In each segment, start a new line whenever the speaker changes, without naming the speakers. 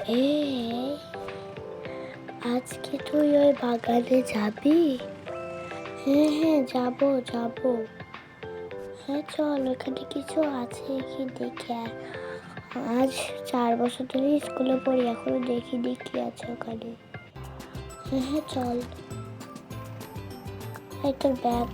এই আজকে তুই ওই বাগানে যাবি? হ্যাঁ যাবো। হ্যাঁ চল, ওখানে কিছু আছে কি দেখে আয়। আজ 4 বছর ধরে স্কুলে পড়ি, এখনো দেখিনি কি আছে ওখানে। হ্যাঁ চল। এই তোর ব্যাগ।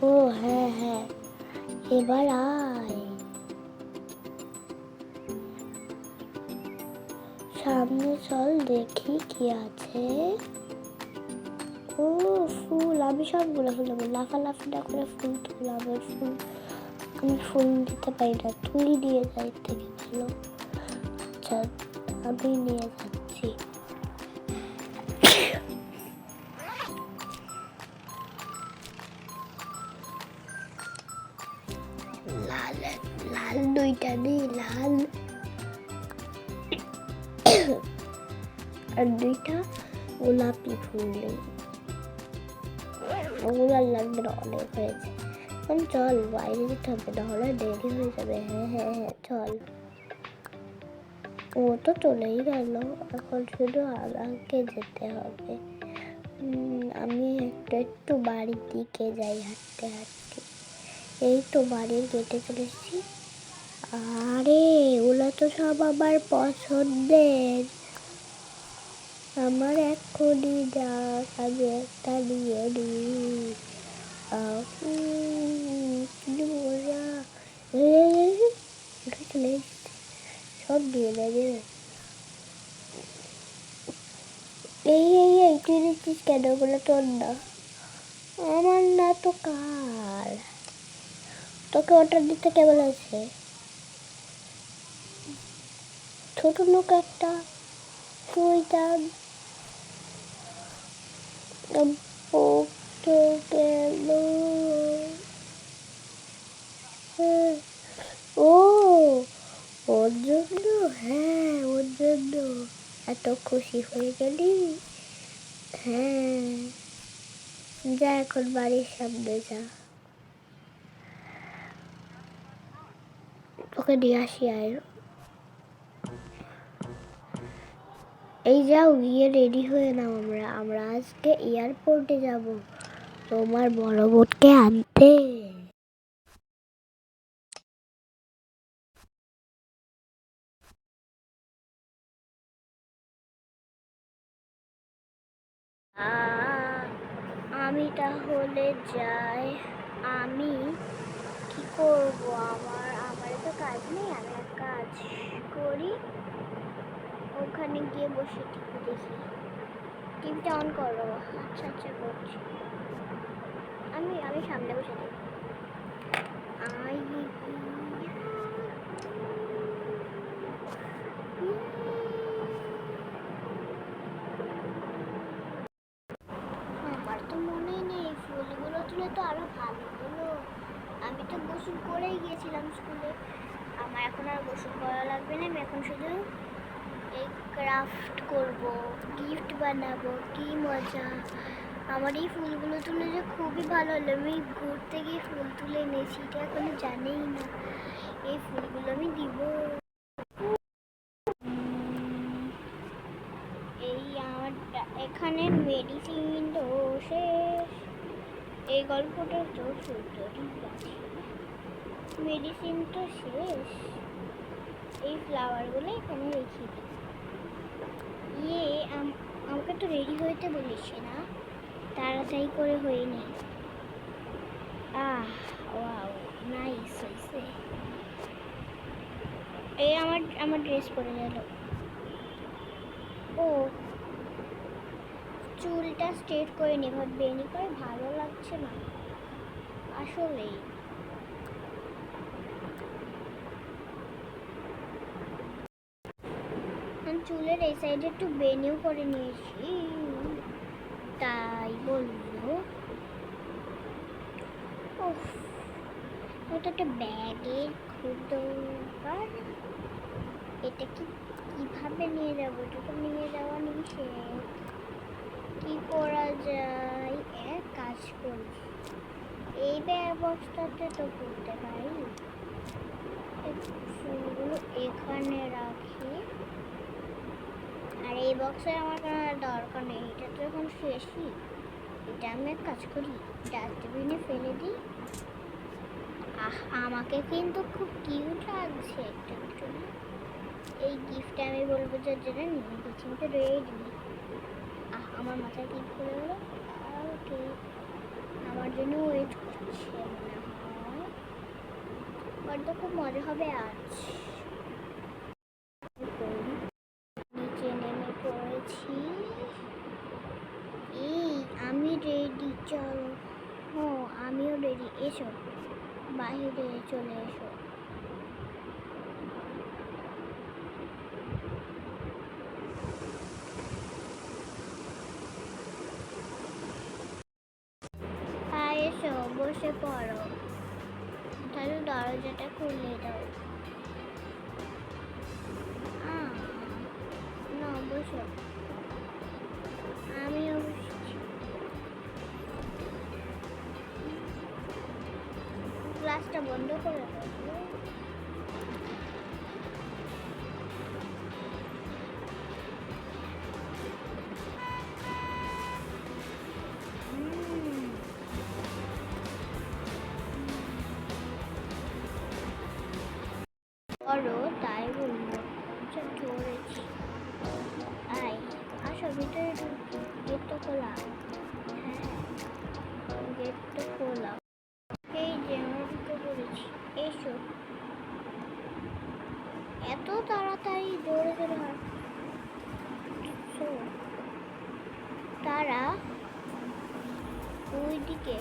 ও হ্যাঁ, এবার আয় সামনে, চল দেখি কি আছে। ও ফুল, আমি সবগুলো ফুল নেবো। লাফালাফি না করে ফুল তুললাম। ফুল আমি ফুল দিতে পারি না, তুই নিয়ে যাই থেকে ভালো। আচ্ছা আমি নিয়ে যাচ্ছি। লাল লাল দুইটা নেই, লাল আর দুইটা গোলাপি ফুল নেই। ওগুলো লাগবে না, অনেক হয়েছে। এখন চল বাইরে যেতে হবে, নাহলে দেরি হয়ে যাবে। হ্যাঁ চল। ও তো চলেই গেল, এখন শুধু আমাকে যেতে হবে। আমি একটু বাড়ির দিকে যাই হাঁটতে হাঁটতে। এই তো বাড়ির গেটে চলে এসেছি। আরে ওগুলো তো সব আমার পছন্দের, আমার এক্ষুনি যাক, আমি একটা নিয়ে নিই। কি মজা। চলে এসেছি, সব নিয়ে নেবে। এই তুই দিচ্ছিস কেন? ওগুলো তোর না, আমার না তো কার। তোকে অর্ডার দিতে কে বলেছে? ছোট লোক একটা, তুই তার গেল। ও ওর জন্য? হ্যাঁ ওর জন্য এত খুশি হয়ে গেলি? হ্যাঁ যা, এখন বাড়ির সামনে যা, ওকে নিয়ে আসি। আর এই যাও, গিয়ে রেডি হয়ে নাও। আমরা আজকে এয়ারপোর্টে যাব তোমার বড় বোনকে আনতে। আমি তাহলে যাই। আমি কি করব? আমার তো কাজ নেই, আমি এক কাজ করি, ওখানে গিয়ে বসে টিভি দেখি। টিভিটা অন করো। আচ্ছা করছি। আমি সামনে বসে থাকি। আমার তো মনেই নেই, ফুলগুলো তুলে তো আরো ভালো হলো। আমি তো গোসল করেই গিয়েছিলাম স্কুলে, আমার এখন আর গোসল করা লাগবে না। আমি এখন শুধু এই ক্রাফট করব, গিফট বানাবো। কি মজা! আমার এই ফুলগুলো তুলে যে খুবই ভালো হলো। আমি ঘুরতে গিয়ে ফুল তুলে এনেছি, এটা এখনো জানেই না। এই ফুলগুলো আমি দিব। এই আমার এখানে মেডিসিন তো শেষ। এই গল্পটা তো সুন্দরই লাগে। মেডিসিন তো শেষ, এই ফ্লাওয়ারগুলো এখানে রেখে দিই। আমাকে তো রেডি হইতে বলিস না, তাড়াতাড়ি করে হয়ে নি। ওয়াও নাইস হয়েছে। এই আমার ড্রেস পরে গেল। ও চুলটা স্ট্রেট করে নি, বেনি করে ভালো লাগছে না আসলেই। চুলের এই সাইডে একটু বেনিও করে নিয়েছি, তাই বললো। এটা একটা ব্যাগের খুব দরকার। এটা কিভাবে নিয়ে যাবো? এটা তো নিয়ে যাওয়া নিষেধ। কি করা যায়? এক কাজ করি, এই ব্যাগ বক্সটাতে তো করতে পারি। ফুলগুলো এখানে রাখি। এই বক্সে আমার কোনো দরকার নেই, এটা তো এখন শেষই। এটা আমি এক কাজ করি, ডাস্টবিনে ফেলে দিই। আমাকে কিন্তু খুব কিউট লাগছে একটু একটু। এই গিফটটা আমি বলবো যে যেটা নিয়ে গেছি তো রেডি। আমার মাথায় ক্লিক করে হলো। ওকে, আমার জন্য ওয়েট করছে মনে হয়। বড্ড খুব মজা হবে আজ। নিচে নেমে পড়েছি। এই আমি রেডি, চলো। ও আমিও রেডি, এসো বাহিরে চলে এসো। হ্যাঁ এসো, বসে পড়ো। তাহলে দরজাটা খুলে দাও। না বসো, আমিও বসছি। গ্লাসটা বন্ধ করে দাও। বড় তাই বললো, ধরেছি। আই আসো ভিতরে, গেট তো খোলা। হ্যাঁ গেট তো খোলা। এই যে আমরা ঢুকে পড়েছি, এসো। এত তাড়াতাড়ি দৌড়ে চলে হাঁটছো? তারা ওইদিকে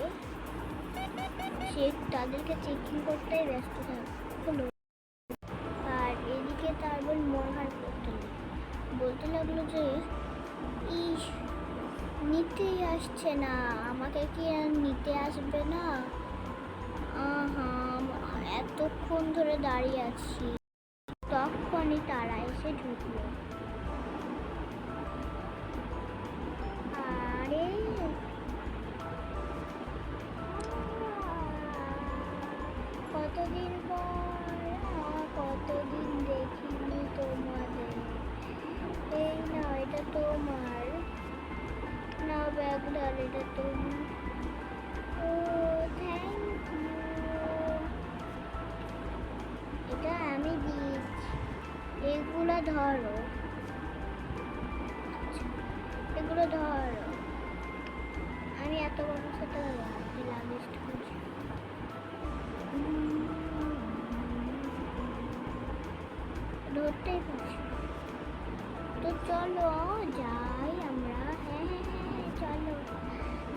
তাদেরকে চেকিং করতে ব্যস্ত থাকলো, আর এদিকে তার বোন মরহার করতে বলতে লাগলো যে ইস নিতেই আসছে না, আমাকে কি আর নিতে আসবে না? এতক্ষণ ধরে দাঁড়িয়ে আছি। তখনই তারা এসে ঢুকলো। আরে কতদিন পর, কতদিন দেখিনি তোমাদের। এই না এটা তোমার, না ব্যাগ ধর, এটা তোমার। ও থ্যাংক ইউ, এটা আমি দিচ্ছি। এগুলো ধরো, এগুলো ধরো। আমি এত বড় সাথে লাগেজটা করছি। ধরতেই পারছি। তো চলো যাই আমরা। হ্যাঁ হ্যাঁ হ্যাঁ চলো,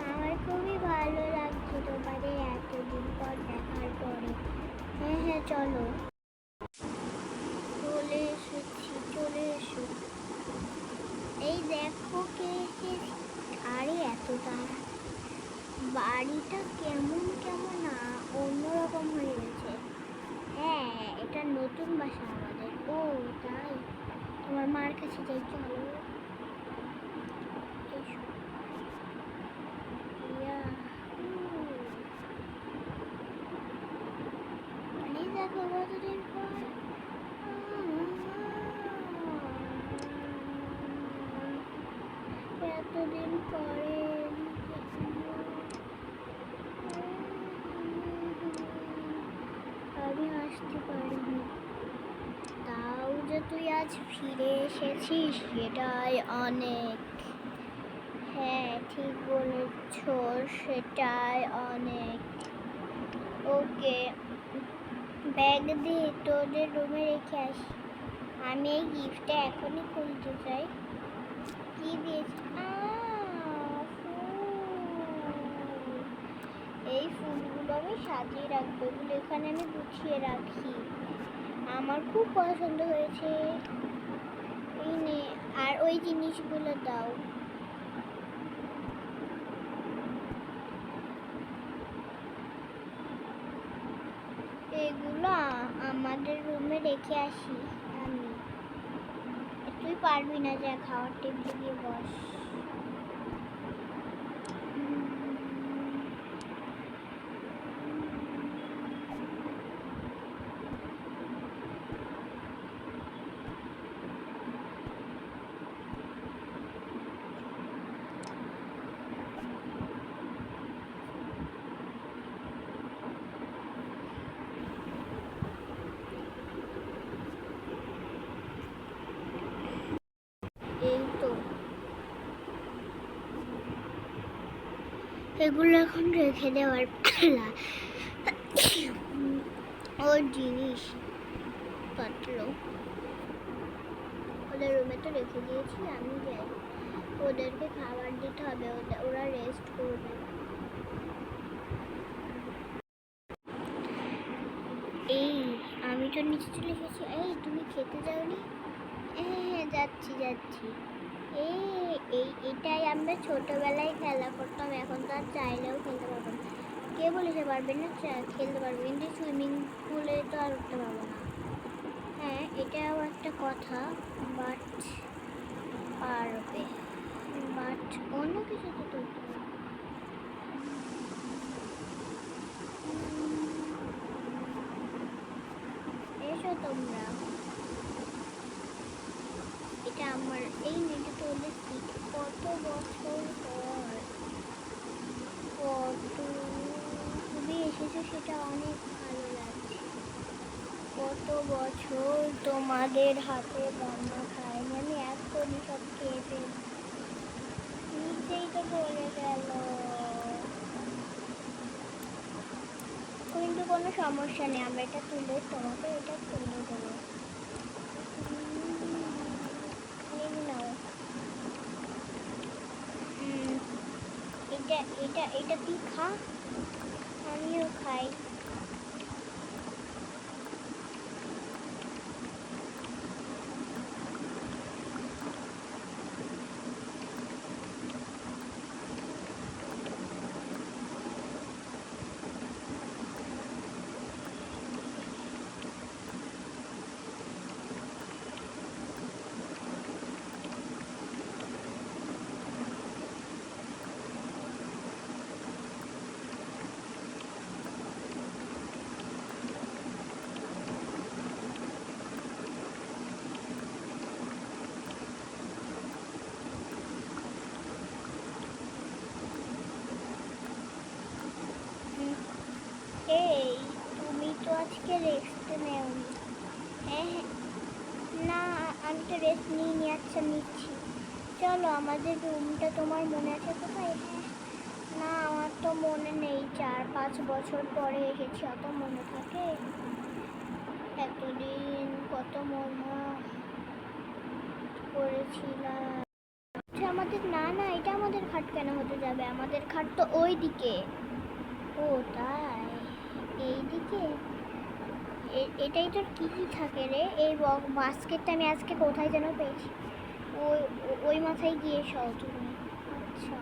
আমার খুবই ভালো লাগছে তোমাদের এতদিন পর দেখার পরে। হ্যাঁ হ্যাঁ চলো, চলে এসেছি, চলে এসো। এই দেখো কে এসেছি। আরে এত তাড়া, বাড়িটা কেমন কেমন না অন্যরকম হয়ে গেছে। হ্যাঁ এটা নতুন বাসা আমাদের। ও তাই, তোমার মার কাছে যাই, চলো। দেখো কতদিন পর, এতদিন পরে আমি আসতে পারিনি, তাও যে তুই আজ ফিরে এসেছিস সেটাই অনেক। হ্যাঁ ঠিক বলেছ, সেটাই অনেক। ওকে ব্যাগ দিয়ে তোদের রুমে রেখে আসি। আমি এই গিফটটা এখনই খুলতে চাই। কি দিয়েছি? এই ফুলগুলো আমি সাজিয়ে রাখবো, এগুলো এখানে আমি গুছিয়ে রাখি। আমার খুব পছন্দ হয়েছে। এই নে, আর ওই জিনিসগুলো দাও। এগুলো আমাদের রুমে রেখে আসি আমি। তুই পারবি না, যা খাওয়ার টেবিলে গিয়ে বস। এগুলো এখন রেখে দেওয়ার পালা। ওর জিনিস পত্র ওদের রুমে তো রেখে দিয়েছি, আমি যাই। ওদেরকে খাবার দিতে হবে, ওরা রেস্ট করবে। এই আমি তো নিচে চলে এসেছি। এই তুমি খেতে যাওনি? হ্যাঁ যাচ্ছি যাচ্ছি। এটাই আমরা ছোটবেলায় খেলা করতাম, এখন তো আর চাইলেও খেলতে পারবো না। কে বলেছে পারবে না? খেলতে পারবে, কিন্তু সুইমিং পুলে তো আর উঠতে পারবো না। হ্যাঁ এটাও একটা কথা, বাট পারবে, বাট অন্য কিছুতে তো উঠতে পারবে। এসো তোমরা, এটা আমার এই মেয়েটা তো ওদের সিট। কত বছর পর তুমি এসেছো, সেটা অনেক ভালো লাগছে। কত বছর তোমাদের হাতে রান্না খাইনি আমি, এখনই সব খেয়ে ফেলছি। নিচেই তো পড়ে গেল, কিন্তু কোনো সমস্যা নেই, আমরা এটা তুলে তোমাকে এটা তুলে দেবো। নাও এটা এটা এটা তুই খা, আমিও খাই। এই তুমি তো আজকে রেস্ট নেওনি। হ্যাঁ না, আমি তো রেস্ট নিইনি। আচ্ছা নিচ্ছি, চলো আমাদের রুমটা তোমার মনে আছে কোথায়? হ্যাঁ না আমার তো মনে নেই, 4-5 বছর পরে এসেছি, অত মনে থাকে? এতদিন কত মনে করেছিলাম। আমাদের না না, এটা আমাদের খাট কেন হতে যাবে? আমাদের খাট তো ওই দিকে। ও তাই, এই দিকে। এটাই তোর কি কি থাকে রে? এই বাস্কেটটা আমি আজকে কোথায় যেন পেয়েছি, ওই ওই মাথায় গিয়ে শো তুমি। আচ্ছা,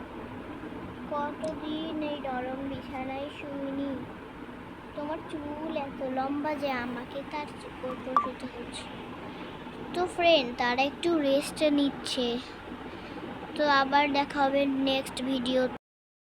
কতদিন এই নরম বিছানায় শুইনি। তোমার চুল এত লম্বা যে আমাকে তার উপর শুতে হচ্ছে। তো ফ্রেন্ড তারা একটু রেস্ট নিচ্ছে, তো আবার দেখা হবে নেক্সট ভিডিও।